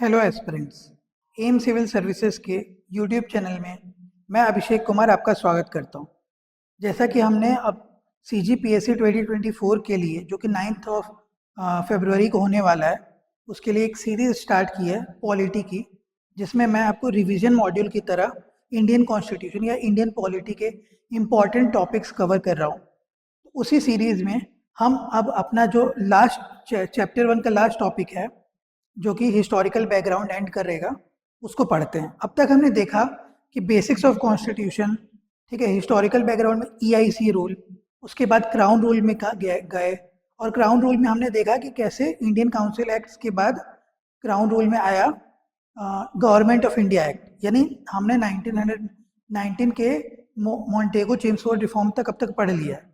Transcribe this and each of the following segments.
Hello aspirants. M Civil Services के YouTube channel में मैं अभिषेक कुमार आपका स्वागत करता हूं। जैसा कि हमने अब CGPSC 2024 के लिए जो कि 9th ऑफ फरवरी को होने वाला है, उसके लिए एक सीरीज स्टार्ट की है पॉलिटी की, जिसमें मैं आपको रिवीजन मॉड्यूल की तरह इंडियन कॉन्स्टिट्यूशन या इंडियन पॉलिटी के इम्पॉर्टेंट टॉपिक्स कवर कर रहा हूँ। उसी सीरीज में हम अब अपना जो लास्ट चैप्टर 1 का लास्ट टॉपिक है, जो कि हिस्टोरिकल बैकग्राउंड एंड करेगा, उसको पढ़ते हैं। अब तक हमने देखा कि बेसिक्स ऑफ कॉन्स्टिट्यूशन, ठीक है, हिस्टोरिकल बैकग्राउंड में EIC रूल, उसके बाद क्राउन रूल में गए और क्राउन रूल में हमने देखा कि कैसे इंडियन काउंसिल एक्ट्स के बाद क्राउन रूल में आया गवर्नमेंट ऑफ इंडिया एक्ट, यानी हमने 1919 के मॉन्टेगो चेम्सफोर्ड रिफॉर्म तक अब तक पढ़ लिया है।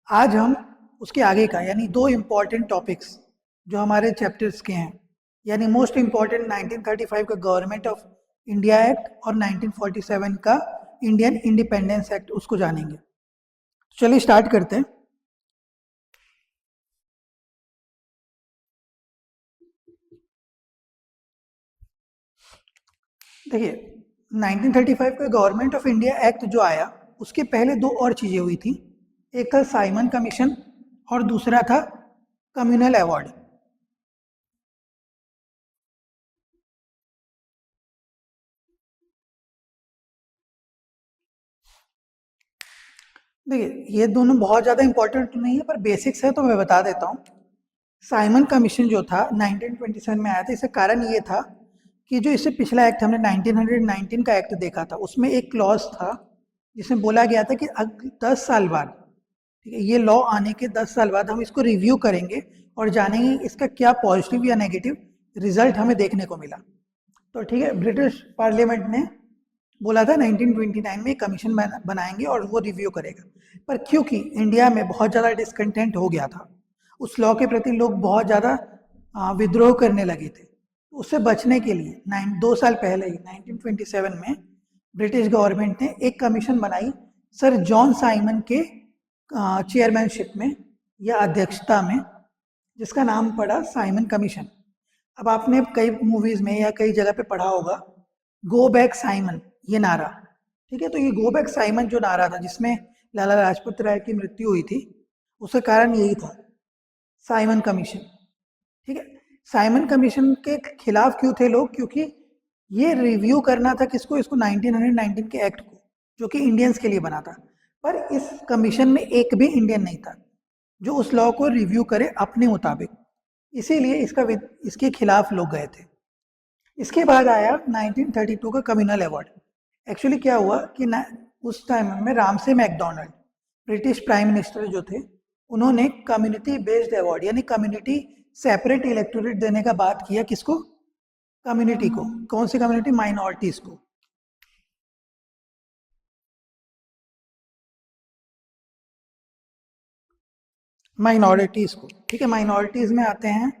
आज हम उसके आगे का यानी दो इम्पॉर्टेंट टॉपिक्स जो हमारे चैप्टर्स के हैं, यानी मोस्ट इम्पॉर्टेंट 1935 का गवर्नमेंट ऑफ इंडिया एक्ट और 1947 का इंडियन इंडिपेंडेंस एक्ट, उसको जानेंगे। चलिए स्टार्ट करते हैं। देखिए, 1935 का गवर्नमेंट ऑफ इंडिया एक्ट जो आया, उसके पहले दो और चीज़ें हुई थी। एक था साइमन कमीशन और दूसरा था कम्युनल अवार्ड। देखिए, ये दोनों बहुत ज़्यादा इंपॉर्टेंट नहीं है, पर बेसिक्स है तो मैं बता देता हूँ। साइमन कमीशन जो था 1927 में आया था। इसका कारण ये था कि जो इससे पिछला एक्ट हमने 1919 का एक्ट देखा था, उसमें एक क्लॉज था जिसमें बोला गया था कि 10 साल बाद, ठीक है, ये लॉ आने के 10 साल बाद हम इसको रिव्यू करेंगे और जानेंगे इसका क्या पॉजिटिव या नेगेटिव रिजल्ट हमें देखने को मिला। तो ठीक है, ब्रिटिश पार्लियामेंट ने बोला था 1929 में कमीशन बनाएंगे और वो रिव्यू करेगा। पर क्योंकि इंडिया में बहुत ज़्यादा डिसकंटेंट हो गया था, उस लॉ के प्रति लोग बहुत ज़्यादा विद्रोह करने लगे थे, तो उससे बचने के लिए 2 साल पहले ही 1927 में ब्रिटिश गवर्नमेंट ने एक कमीशन बनाई सर जॉन साइमन के चेयरमैनशिप में या अध्यक्षता में, जिसका नाम पड़ा साइमन कमीशन। अब आपने कई मूवीज़ में या कई जगह पे पढ़ा होगा गो बैक साइमन, ये नारा, ठीक है। तो ये गो बैक साइमन जो नारा था, जिसमें लाला लाजपत राय की मृत्यु हुई थी, उसका कारण यही था, साइमन कमीशन, ठीक है। साइमन कमीशन के खिलाफ क्यों थे लोग? क्योंकि ये रिव्यू करना था किसको? इसको 1919 के एक्ट को, जो कि इंडियंस के लिए बना था। पर इस कमीशन में एक भी इंडियन नहीं था जो उस लॉ को रिव्यू करे अपने मुताबिक, इसीलिए इसके खिलाफ लोग गए थे। इसके बाद आया 1932 का कम्युनल अवार्ड। एक्चुअली क्या हुआ कि उस टाइम में Ramsay McDonald, British prime minister जो थे, उन्होंने कम्युनिटी बेस्ड अवार्ड यानी कम्युनिटी सेपरेट इलेक्टोरेट देने का बात किया। किसको? कम्युनिटी को। कौन सी कम्युनिटी? माइनॉरिटीज को। माइनॉरिटीज को, ठीक है। माइनॉरिटीज में आते हैं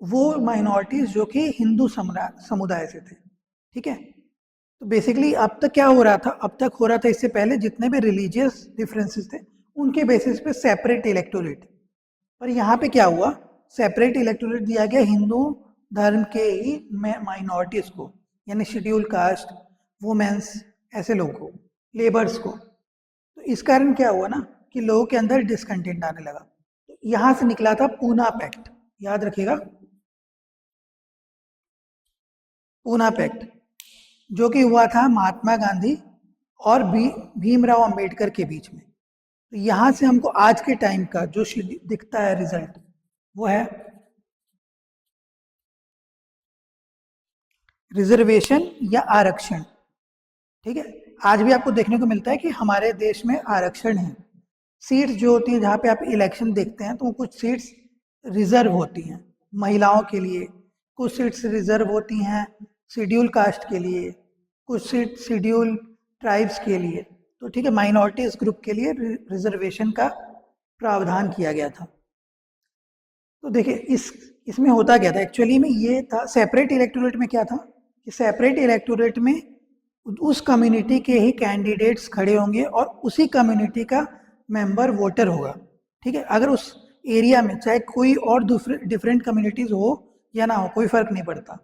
वो माइनॉरिटीज जो कि हिंदू समुदाय से थे, ठीक है। तो बेसिकली अब तक क्या हो रहा था? अब तक हो रहा था, इससे पहले जितने भी रिलीजियस डिफरेंसेस थे उनके बेसिस पे सेपरेट इलेक्टोरेट। पर यहाँ पे क्या हुआ? सेपरेट इलेक्टोरेट दिया गया हिंदू धर्म के ही माइनॉरिटीज को, यानी शेड्यूल कास्ट, वुमेन्स, ऐसे लोगों को, लेबर्स को। तो इस कारण क्या हुआ ना कि लोगों के अंदर डिसकंटेंट आने लगा। तो यहाँ से निकला था पूना पैक्ट, याद रखिएगा, पूना पैक्ट, जो कि हुआ था महात्मा गांधी और भीमराव अंबेडकर के बीच में। तो यहाँ से हमको आज के टाइम का जो दिखता है रिजल्ट, वो है रिजर्वेशन या आरक्षण, ठीक है। आज भी आपको देखने को मिलता है कि हमारे देश में आरक्षण है। सीट्स जो होती हैं, जहाँ पे आप इलेक्शन देखते हैं, तो कुछ सीट्स रिजर्व होती हैं महिलाओं के लिए, कुछ सीट्स रिजर्व होती हैं शेड्यूल कास्ट के लिए, कुछ सीट शेड्यूल ट्राइब्स के लिए। तो ठीक है, माइनॉरिटीज ग्रुप के लिए रिजर्वेशन का प्रावधान किया गया था। तो देखिए, इसमें होता क्या था एक्चुअली में? ये था सेपरेट इलेक्टोरेट में क्या था कि सेपरेट इलेक्टोरेट में उस कम्युनिटी के ही कैंडिडेट्स खड़े होंगे और उसी कम्युनिटी का मेंबर वोटर होगा, ठीक है। अगर उस एरिया में चाहे कोई और दूसरे डिफरेंट कम्युनिटीज हो या ना हो, कोई फर्क नहीं पड़ता,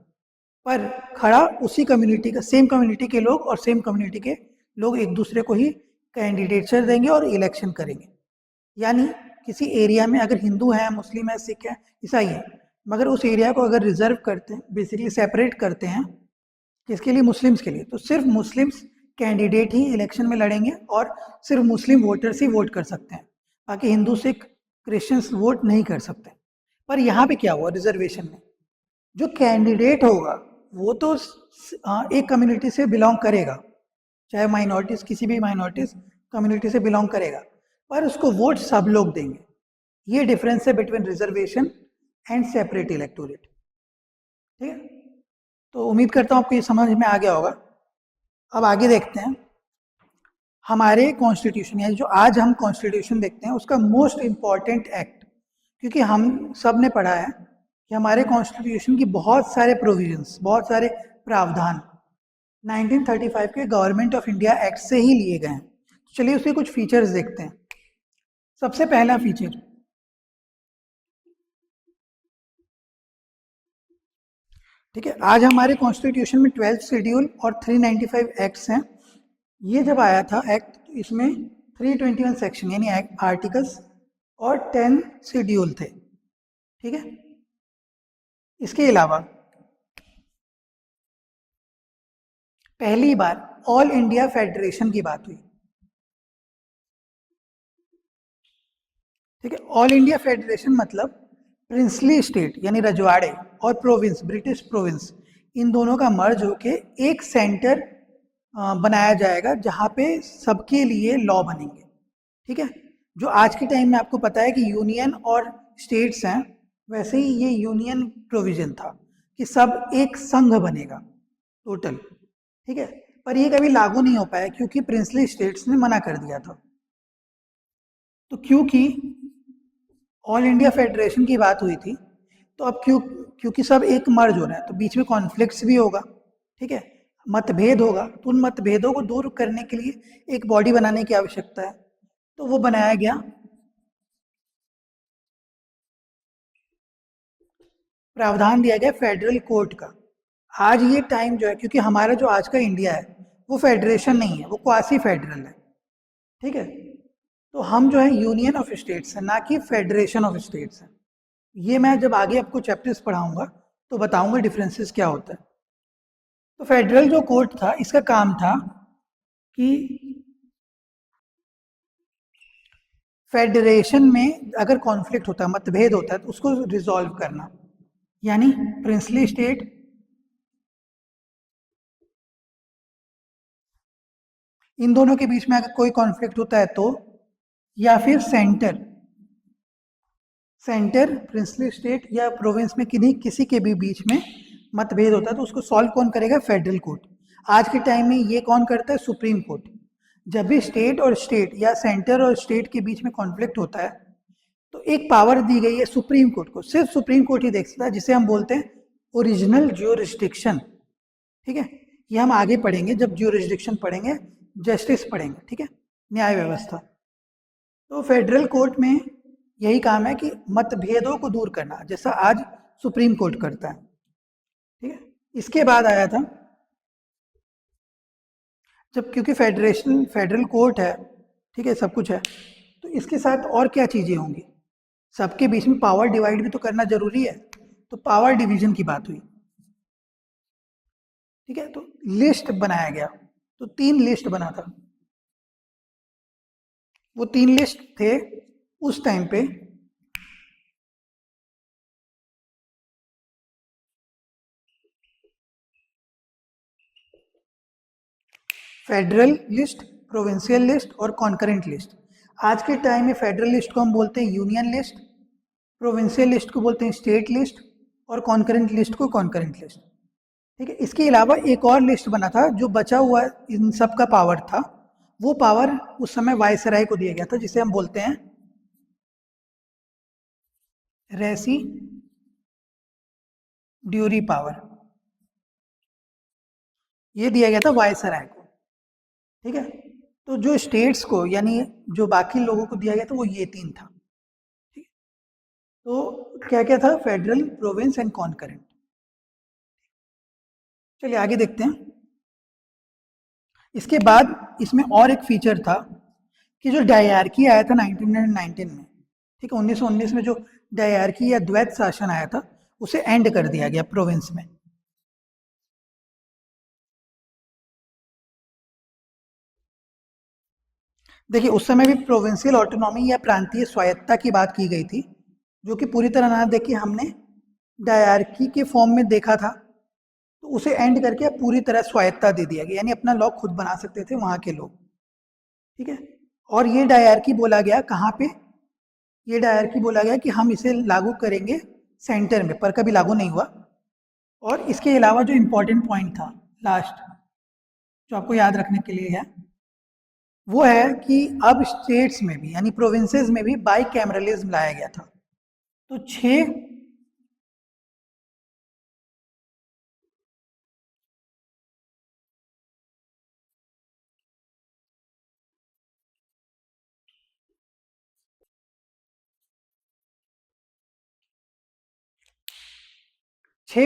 पर खड़ा उसी कम्युनिटी का, सेम कम्युनिटी के लोग और सेम कम्युनिटी के लोग एक दूसरे को ही कैंडिडेचर देंगे और इलेक्शन करेंगे। यानी किसी एरिया में अगर हिंदू है, मुस्लिम है, सिख है, ईसाई है, मगर उस एरिया को अगर रिजर्व करते हैं, बेसिकली सेपरेट करते हैं, किसके लिए? मुस्लिम्स के लिए, तो सिर्फ मुस्लिम्स कैंडिडेट ही इलेक्शन में लड़ेंगे और सिर्फ मुस्लिम वोटर्स ही वोट कर सकते हैं, बाकी हिंदू सिख क्रिश्चियंस वोट नहीं कर सकते। पर यहाँ पे क्या हुआ रिजर्वेशन में, जो कैंडिडेट होगा वो तो एक कम्युनिटी से बिलोंग करेगा, चाहे माइनॉरिटीज, किसी भी माइनॉरिटीज कम्युनिटी से बिलोंग करेगा, पर उसको वोट सब लोग देंगे। ये डिफरेंस है between reservation and separate electorate. ठीक है, तो उम्मीद करता हूँ आपको ये समझ में आ गया होगा। अब आगे देखते हैं हमारे कॉन्स्टिट्यूशन, यानी जो आज हम कॉन्स्टिट्यूशन देखते हैं उसका मोस्ट इम्पॉर्टेंट एक्ट, क्योंकि हम सब ने पढ़ा है कि हमारे कॉन्स्टिट्यूशन की बहुत सारे प्रोविजंस, बहुत सारे प्रावधान 1935 के गवर्नमेंट ऑफ इंडिया एक्ट से ही लिए गए हैं। तो चलिए उसके कुछ फीचर्स देखते हैं। सबसे पहला फीचर, ठीक है, आज हमारे कॉन्स्टिट्यूशन में 12th शेड्यूल और 395 एक्ट्स हैं। ये जब आया था एक्ट, तो इसमें 321 सेक्शन यानी आर्टिकल्स और 10 शेड्यूल थे। ठीक है, इसके अलावा पहली बार ऑल इंडिया फेडरेशन की बात हुई। ठीक है, ऑल इंडिया फेडरेशन मतलब प्रिंसली स्टेट यानी रजवाड़े और प्रोविंस, ब्रिटिश प्रोविंस, इन दोनों का मर्ज होके एक सेंटर बनाया जाएगा जहाँ पे सबके लिए लॉ बनेंगे। ठीक है, जो आज के टाइम में आपको पता है कि यूनियन और स्टेट्स हैं, वैसे ही ये यूनियन प्रोविजन था कि सब एक संघ बनेगा टोटल। ठीक है, पर ये कभी लागू नहीं हो पाया क्योंकि प्रिंसली स्टेट्स ने मना कर दिया था। तो क्योंकि ऑल इंडिया फेडरेशन की बात हुई थी, तो अब क्योंकि सब एक मर्ज हो रहा है तो बीच में कॉन्फ्लिक्ट्स भी होगा। ठीक है, मतभेद होगा, तो उन मतभेदों को दूर करने के लिए एक बॉडी बनाने की आवश्यकता है, तो वो बनाया गया प्रावधान दिया गया फेडरल कोर्ट का। आज ये टाइम जो है, क्योंकि हमारा जो आज का इंडिया है वो फेडरेशन नहीं है, वो क्वासी फेडरल है। ठीक है, तो हम जो है यूनियन ऑफ स्टेट्स है, ना कि फेडरेशन ऑफ स्टेट्स है। ये मैं जब आगे आपको चैप्टर्स पढ़ाऊंगा तो बताऊंगा डिफरेंसेस क्या होता है। तो फेडरल जो कोर्ट था, इसका काम था कि फेडरेशन में अगर कॉन्फ्लिक्ट होता है, मतभेद होता है, तो उसको रिजॉल्व करना। यानी प्रिंसली स्टेट इन दोनों के बीच में अगर कोई कॉन्फ्लिक्ट होता है तो, या फिर सेंटर प्रिंसली स्टेट या प्रोविंस में किसी के भी बीच में मतभेद होता है तो उसको सॉल्व कौन करेगा? Federal court. आज के टाइम में ये कौन करता है? Supreme court. जब भी स्टेट और स्टेट या सेंटर और स्टेट के बीच में कॉन्फ्लिक्ट होता है तो एक पावर दी गई है सुप्रीम कोर्ट को, सिर्फ सुप्रीम कोर्ट ही देख सकता है, जिसे हम बोलते हैं ओरिजिनल ज्यूरिसडिक्शन। ठीक है, ये हम आगे पढ़ेंगे जब ज्यूरिसडिक्शन पढ़ेंगे, जस्टिस पढ़ेंगे। ठीक है, न्याय व्यवस्था। तो फेडरल कोर्ट में यही काम है कि मतभेदों को दूर करना, जैसा आज सुप्रीम कोर्ट करता है। ठीक है, इसके बाद आया था जब, क्योंकि फेडरल कोर्ट है, ठीक है, सब कुछ है, तो इसके साथ और क्या चीजें होंगी? सबके बीच में पावर डिवाइड भी तो करना जरूरी है, तो पावर डिवीजन की बात हुई। ठीक है, तो लिस्ट बनाया गया, तो 3 लिस्ट बना था। वो 3 लिस्ट थे उस टाइम पे, फेडरल लिस्ट, प्रोविंशियल लिस्ट और कॉन्करेंट लिस्ट। आज के टाइम में फेडरल लिस्ट को हम बोलते हैं यूनियन लिस्ट, प्रोविंशियल लिस्ट को बोलते हैं स्टेट लिस्ट और कॉन्करेंट लिस्ट को कॉन्करेंट लिस्ट। ठीक है, इसके अलावा एक और लिस्ट बना था जो बचा हुआ इन सब का पावर था, वो पावर उस समय वायसराय को दिया गया था, जिसे हम बोलते हैं रेसी ड्यूरी पावर। ये दिया गया था वायसराय को। ठीक है, तो जो स्टेट्स को यानी जो बाकी लोगों को दिया गया था वो ये 3 था। ठीक है, तो क्या क्या था? Federal, province and concurrent. चलिए आगे देखते हैं। इसके बाद इसमें और एक फीचर था कि जो डायरकी आया था 1919 में, ठीक है, 1919 में जो डायरकी या द्वैत शासन आया था उसे एंड कर दिया गया प्रोविंस में। देखिए उस समय भी प्रोविंशियल ऑटोनॉमी या प्रांतीय स्वायत्ता की बात की गई थी, जो कि पूरी तरह ना देखिए हमने डायरकी के फॉर्म में देखा था, तो उसे एंड करके अब पूरी तरह स्वायत्ता दे दिया गया, यानी अपना लॉ खुद बना सकते थे वहाँ के लोग, ठीक है। और ये डायरकी बोला गया कहाँ पे, ये डायरकी बोला गया कि हम इसे लागू करेंगे सेंटर में, पर कभी लागू नहीं हुआ। और इसके अलावा जो इम्पोर्टेंट पॉइंट था लास्ट, जो आपको याद रखने के लिए है, वो है कि अब स्टेट्स में भी यानी प्रोविंसेस में भी बाई कैमरलिज्म लाया गया था। तो छह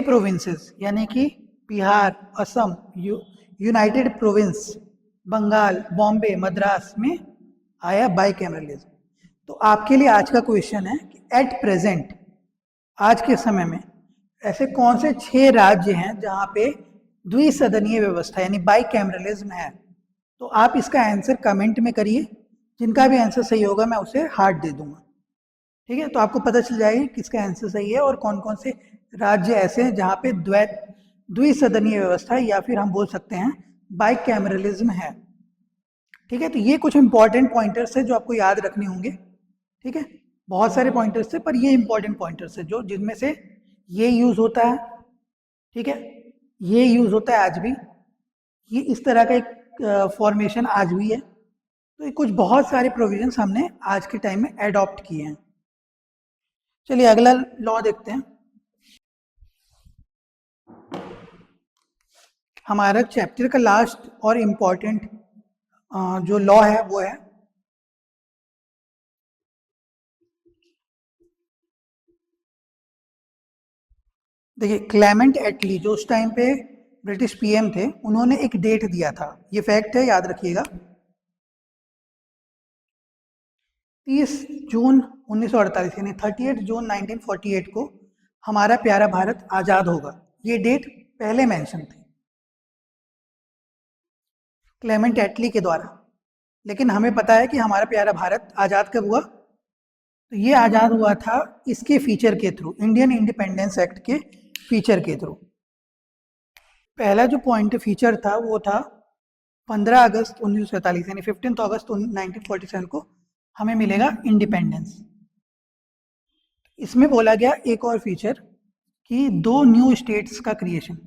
प्रोविंसेस यानी कि बिहार, असम, यूनाइटेड प्रोविंस, बंगाल, बॉम्बे, मद्रास में आया बाई कैमरलिज्म। तो आपके लिए आज का क्वेश्चन है कि एट प्रेजेंट, आज के समय में ऐसे कौन से छह राज्य हैं जहां पे द्विसदनीय व्यवस्था यानी बाई कैमरलिज्म है। तो आप इसका आंसर कमेंट में करिए, जिनका भी आंसर सही होगा मैं उसे हार्ट दे दूंगा, ठीक है। तो आपको पता चल जाएगा किसका आंसर सही है और कौन कौन से राज्य ऐसे हैं जहाँ पे द्विसदनीय व्यवस्था या फिर हम बोल सकते हैं बाई कैमरलिज्म है, ठीक है। तो ये कुछ इंपॉर्टेंट पॉइंटर्स है जो आपको याद रखने होंगे, ठीक है। बहुत सारे पॉइंटर्स थे पर ये इंपॉर्टेंट पॉइंटर्स है जो जिनमें से ये यूज होता है, ठीक है, ये यूज होता है आज भी, ये इस तरह का एक फॉर्मेशन आज भी है। तो ये कुछ बहुत सारे प्रोविजंस हमने आज के टाइम में एडॉप्ट किए हैं। चलिए अगला लॉ देखते हैं। हमारा चैप्टर का लास्ट और इम्पॉर्टेंट जो लॉ है वो है देखिए क्लेमेंट एटली, जो उस टाइम पे ब्रिटिश पीएम थे, उन्होंने एक डेट दिया था, ये फैक्ट है याद रखिएगा, 30 जून 1948 यानी 30 जून 1948 को हमारा प्यारा भारत आज़ाद होगा। ये डेट पहले मेंशन थी क्लेमेंट एटली के द्वारा, लेकिन हमें पता है कि हमारा प्यारा भारत आज़ाद कब हुआ। तो ये आज़ाद हुआ था इसके फीचर के थ्रू, इंडियन इंडिपेंडेंस एक्ट के फीचर के थ्रू। पहला जो पॉइंट फीचर था वो था 15 अगस्त 1947 यानी 15 अगस्त 1947 को हमें मिलेगा इंडिपेंडेंस। इसमें बोला गया एक और फीचर कि दो न्यू स्टेट्स का क्रिएशन,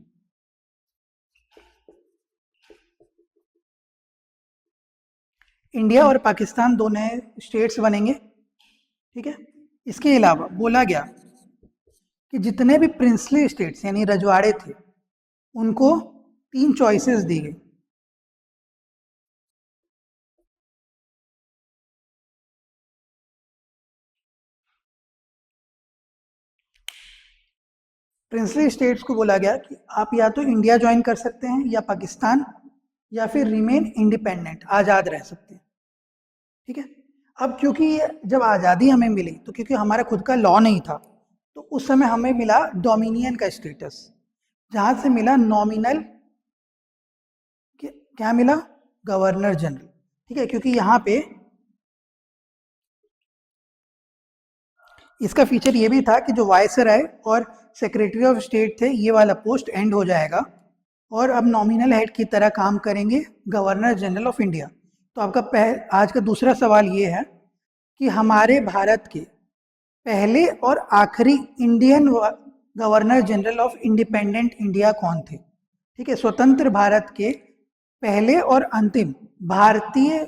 इंडिया और पाकिस्तान दो नए स्टेट्स बनेंगे, ठीक है। इसके अलावा बोला गया कि जितने भी प्रिंसली स्टेट्स यानी रजवाड़े थे उनको 3 चॉइसेस दी गई। प्रिंसली स्टेट्स को बोला गया कि आप या तो इंडिया ज्वाइन कर सकते हैं या पाकिस्तान, या फिर रिमेन इंडिपेंडेंट, आज़ाद रह सकते हैं, ठीक है। अब क्योंकि जब आज़ादी हमें मिली तो क्योंकि हमारा खुद का लॉ नहीं था, तो उस समय हमें मिला डोमिनियन का स्टेटस, जहाँ से मिला नॉमिनल, क्या मिला, गवर्नर जनरल, ठीक है। क्योंकि यहाँ पे इसका फीचर ये भी था कि जो वायसराय और सेक्रेटरी ऑफ स्टेट थे ये वाला पोस्ट एंड हो जाएगा और अब नॉमिनल हेड की तरह काम करेंगे गवर्नर जनरल ऑफ इंडिया। तो आपका आज का दूसरा सवाल ये है कि हमारे भारत के पहले और आखिरी Indian governor general of independent India कौन थे, ठीक है। स्वतंत्र भारत के पहले और अंतिम भारतीय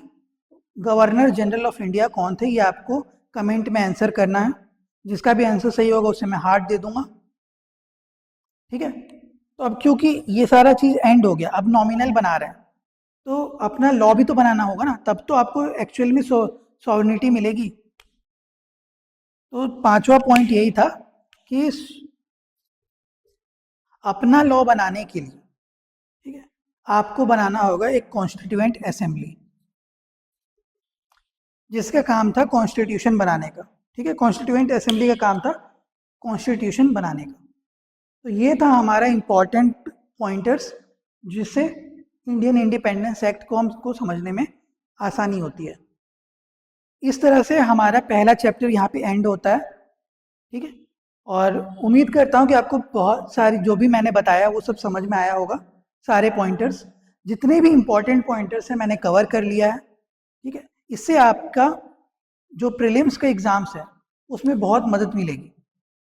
गवर्नर जनरल ऑफ इंडिया कौन थे, ये आपको कमेंट में आंसर करना है। जिसका भी आंसर सही होगा उसे मैं हार्ट दे दूंगा, ठीक है। तो अब क्योंकि ये सारा चीज एंड हो गया, अब नॉमिनल बना रहे हैं, तो अपना लॉ भी तो बनाना होगा ना, तब तो आपको एक्चुअल में सॉवरेनिटी मिलेगी। तो पांचवा पॉइंट यही था कि अपना लॉ बनाने के लिए आपको बनाना होगा एक कॉन्स्टिट्यूएंट असेंबली, जिसका काम था कॉन्स्टिट्यूशन बनाने का। ठीक है, कॉन्स्टिट्यूएंट असेंबली का काम था कॉन्स्टिट्यूशन बनाने का। तो ये था हमारा इम्पॉर्टेंट पॉइंटर्स, जिससे इंडियन इंडिपेंडेंस एक्ट को हमको समझने में आसानी होती है। इस तरह से हमारा पहला चैप्टर यहाँ पे एंड होता है। ठीक है, और उम्मीद करता हूँ कि आपको बहुत सारी जो भी मैंने बताया वो सब समझ में आया होगा। सारे पॉइंटर्स, जितने भी इम्पोर्टेंट पॉइंटर्स हैं, मैंने कवर कर लिया है। ठीक है, इससे आपका जो प्रीलिम्स का एग्ज़ाम्स है उसमें बहुत मदद मिलेगी।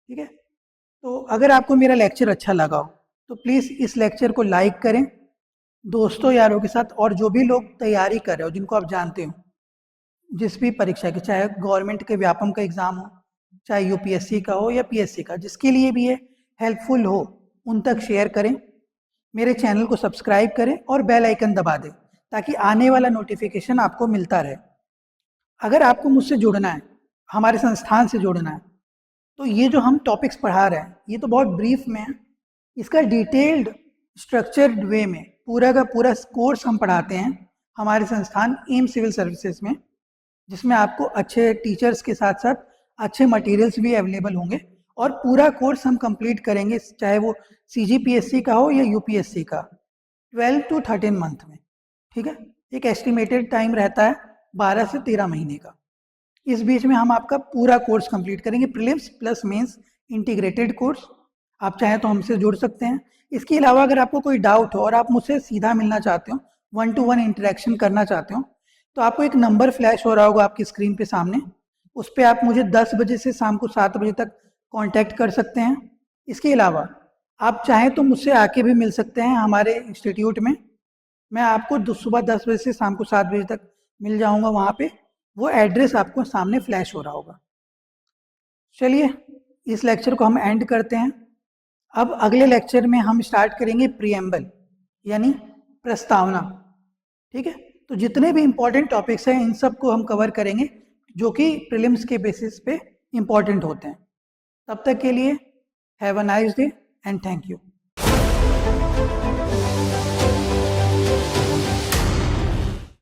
ठीक है, तो अगर आपको मेरा लेक्चर अच्छा लगा हो तो प्लीज़ इस लेक्चर को लाइक करें दोस्तों यारों के साथ, और जो भी लोग तैयारी कर रहे हो, जिनको आप जानते हो, जिस भी परीक्षा की, चाहे गवर्नमेंट के व्यापम का एग्ज़ाम हो, चाहे यूपीएससी का हो या पीएससी का, जिसके लिए भी ये हेल्पफुल हो, उन तक शेयर करें। मेरे चैनल को सब्सक्राइब करें और बेल आइकन दबा दें, ताकि आने वाला नोटिफिकेशन आपको मिलता रहे। अगर आपको मुझसे जुड़ना है, हमारे संस्थान से जुड़ना है, तो ये जो हम टॉपिक्स पढ़ा रहे हैं ये तो बहुत ब्रीफ में है। इसका डिटेल्ड स्ट्रक्चर्ड वे में पूरा का पूरा कोर्स हम पढ़ाते हैं हमारे संस्थान एम सिविल सर्विसेज में, जिसमें आपको अच्छे टीचर्स के साथ साथ अच्छे मटेरियल्स भी अवेलेबल होंगे, और पूरा कोर्स हम कंप्लीट करेंगे, चाहे वो सीजीपीएससी का हो या यूपीएससी का, 12 to 13 मंथ में। ठीक है, एक एस्टिमेटेड टाइम रहता है 12 से 13 महीने का। इस बीच में हम आपका पूरा कोर्स कंप्लीट करेंगे, prelims plus mains integrated course. आप चाहें तो हमसे जुड़ सकते हैं। इसके अलावा अगर आपको कोई डाउट हो और आप मुझसे सीधा मिलना चाहते हो, 1-to-1 इंटरेक्शन करना चाहते हो, तो आपको एक नंबर फ्लैश हो रहा होगा आपकी स्क्रीन पे सामने, उस पर आप मुझे 10 बजे से शाम को 7 बजे तक कांटेक्ट कर सकते हैं। इसके अलावा आप चाहें तो मुझसे आके भी मिल सकते हैं हमारे इंस्टीट्यूट में। मैं आपको सुबह 10 बजे से शाम को 7 बजे तक मिल जाऊंगा वहाँ पे। वो एड्रेस आपको सामने फ्लैश हो रहा होगा। चलिए, इस लेक्चर को हम एंड करते हैं। अब अगले लेक्चर में हम स्टार्ट करेंगे प्रीएम्बल, यानी प्रस्तावना। ठीक है, तो जितने भी इम्पोर्टेंट टॉपिक्स हैं इन सब को हम कवर करेंगे, जो कि प्रीलिम्स के बेसिस पे इम्पोर्टेंट होते हैं। तब तक के लिए have a nice day and thank you.